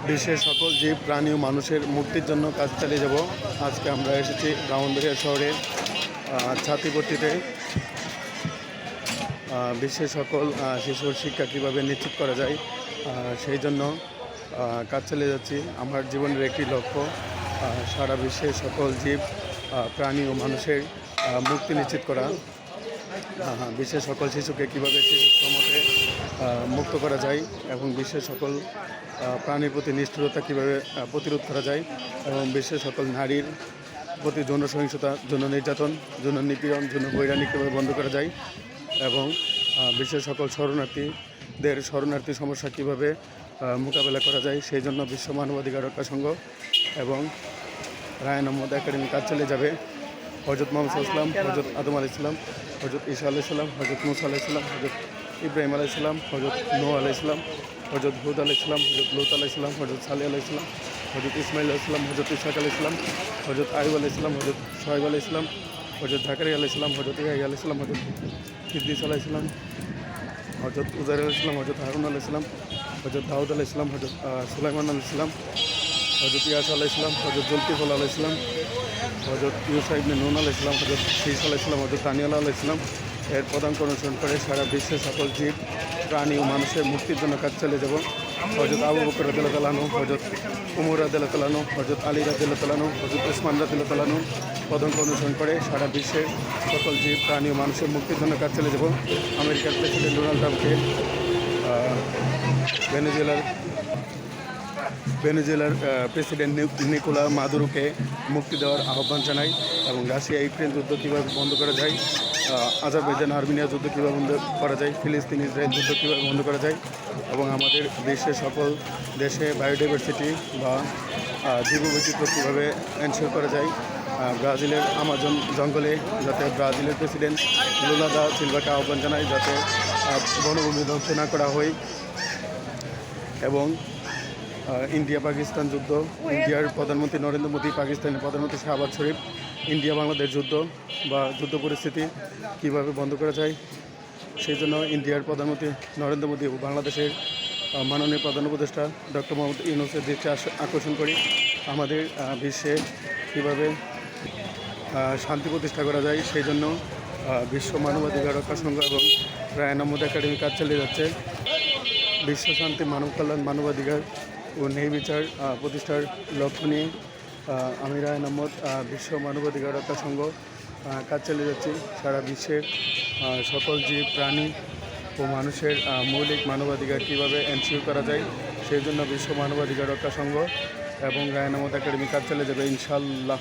বিশ্বের সকল জীব প্রাণী ও মানুষের মুক্তির জন্য কাজ চালিয়ে যাব। আজকে আমরা এসেছি ব্রাহ্মণবাড়িয়া শহরের ছাতিপট্টিতে। বিশ্বের সকল শিশুর শিক্ষা কীভাবে নিশ্চিত করা যায় সেই জন্য কাজ চালিয়ে যাচ্ছি। আমার জীবনের একটি লক্ষ্য সারা বিশ্বের সকল জীব প্রাণী ও মানুষের মুক্তি নিশ্চিত করা। বিশ্বের সকল শিশুকে কীভাবে শিশু শ্রমতে মুক্ত করা যায় এবং বিশ্বের সকল প্রাণীর প্রতি নিষ্ঠুরতা কীভাবে প্রতিরোধ করা যায় এবং বিশ্বের সকল নারীর প্রতি যৌন সহিংসতা, যৌন নির্যাতন, যৌন নিপীড়ন, যৌন বৈরানি কীভাবে বন্ধ করা যায় এবং বিশ্বের সকল শরণার্থী সমস্যা কীভাবে মোকাবেলা করা যায় সেই জন্য বিশ্ব মানবাধিকার রক্ষা সংঘ এবং রায়ন আহমদ একাডেমি কাজ চালিয়ে যাবে। হজরত মোহাম্মদ ইসলাম, হজরত আদম আলাইহিস সালাম, হজরত ঈসা আলাইহিস সালাম, হজরত মুসা আলাইহিস সালাম, হজরত ইব্রাহিম আলাইহিস সালাম, হজরত নূহ আলাইহিস সালাম, হজরত হুদ আলাইহিস সালাম, হজরত লূত আলাইহিস সালাম, হজরত সালেহ আলাইহিস সালাম, হজরত ইসমাইল আলাইহিস সালাম, হজরত ইসহাক আলাইহিস সালাম, হজরত আইয়ুব আলাইহিস সালাম, হজরত শুআয়ব আলাইহিস সালাম, হজরত জাকারিয়া আলাইহিস সালাম, হজরত ইয়াহইয়া আলাইহিস সালাম, হজরত ইদ্রিস আলাইহিস সালাম, হজরত উজাইর আলাইহিস সালাম, হজরত হারুন আলাইহিস সালাম, হজরত দাউদ আলাইহিস সালাম, হজরত সুলাইমান আলাইহিস সালাম, হজরত ইয়াসা আলাইহিস সালাম, হজরত জুলকিফল আলাইহিস সালাম, হজরত ইউসা ইবনে নুন আলাইহিস সালাম, হজরত শীস আলাইহিস সালাম, হজরত দানিয়েল আলাইহিস সালাম এর প্রধান অনুসরণ করে সারা বিশ্বের সকল জীব প্রাণী ও মানুষের মুক্তির জন্য কাজ চালিয়ে যাব। হজরত আবু বকর রাদিয়াল্লাহু তাআলা আনহু, হজরত উমর রাদিয়াল্লাহু তাআলা আনহু, হজরত আলী রাদিয়াল্লাহু তাআলা আনহু, হজরত উসমান রাদিয়াল্লাহু তাআলা আনহু প্রধান অনুসরণ করে সারা বিশ্বের সকল জীব প্রাণী ও মানুষের মুক্তির জন্য কাজ চালিয়ে যাব। আমেরিকার প্রেসিডেন্ট ডোনাল্ড ট্রাম্পকে ভেনেজুয়েলার প্রেসিডেন্ট নিকোলা মাদুরোকে মুক্তি দেওয়ার আহ্বান জানাই এবং রাশিয়া ইউক্রেন যুদ্ধ কীভাবে বন্ধ করা যায়, আজারবাইজান আর্মেনিয়া যুদ্ধ কীভাবে বন্ধ করা যায়, ফিলিস্তিন ইসরায়েল যুদ্ধ কীভাবে বন্ধ করা যায় এবং আমাদের বিশ্বের সকল দেশে বায়োডাইভার্সিটি বা জীববৈচিত্র্য কীভাবে এনশিওর করা যায়। ব্রাজিলের আমাজন জঙ্গলে যাতে ব্রাজিলের প্রেসিডেন্ট লুলা দা সিলভাকে আহ্বান জানায় যাতে বনভূমি ধ্বংস না করা হয় এবং ইন্ডিয়া পাকিস্তান যুদ্ধ, ইন্ডিয়ার প্রধানমন্ত্রী নরেন্দ্র মোদী, পাকিস্তানের প্রধানমন্ত্রী শাহবাজ শরীফ ইন্ডিয়া বাংলাদেশ যুদ্ধ বা যুদ্ধ পরিস্থিতি কীভাবে বন্ধ করা যায় সেই জন্য ইন্ডিয়ার প্রধানমন্ত্রী নরেন্দ্র মোদী ও বাংলাদেশের মাননীয় প্রধান উপদেষ্টা ডক্টর মোহাম্মদ ইউনূসের দৃষ্টি আকর্ষণ করি। আমাদের বিশ্বে কীভাবে শান্তি প্রতিষ্ঠা করা যায় সেই জন্য বিশ্ব মানবাধিকার রক্ষা সংঘ এবং রায়ন আহমদ একাডেমি কাজ চালিয়ে যাচ্ছে। বিশ্ব শান্তি, মানব কল্যাণ, মানবাধিকার ও ন্যায় বিচার প্রতিষ্ঠার লক্ষ্য নিয়ে আমি রায়ন আহমদ বিশ্ব মানবাধিকার রক্ষা সংঘ কাজ চালিয়ে যাচ্ছি। সারা বিশ্বের সকল জীব প্রাণী ও মানুষের মৌলিক মানবাধিকার কীভাবে এনশিওর করা যায় সেই জন্য বিশ্ব মানবাধিকার রক্ষা সংঘ এবং রায়ন আহমদ একাডেমি কাজ চালিয়ে যাবে ইনশাআল্লাহ।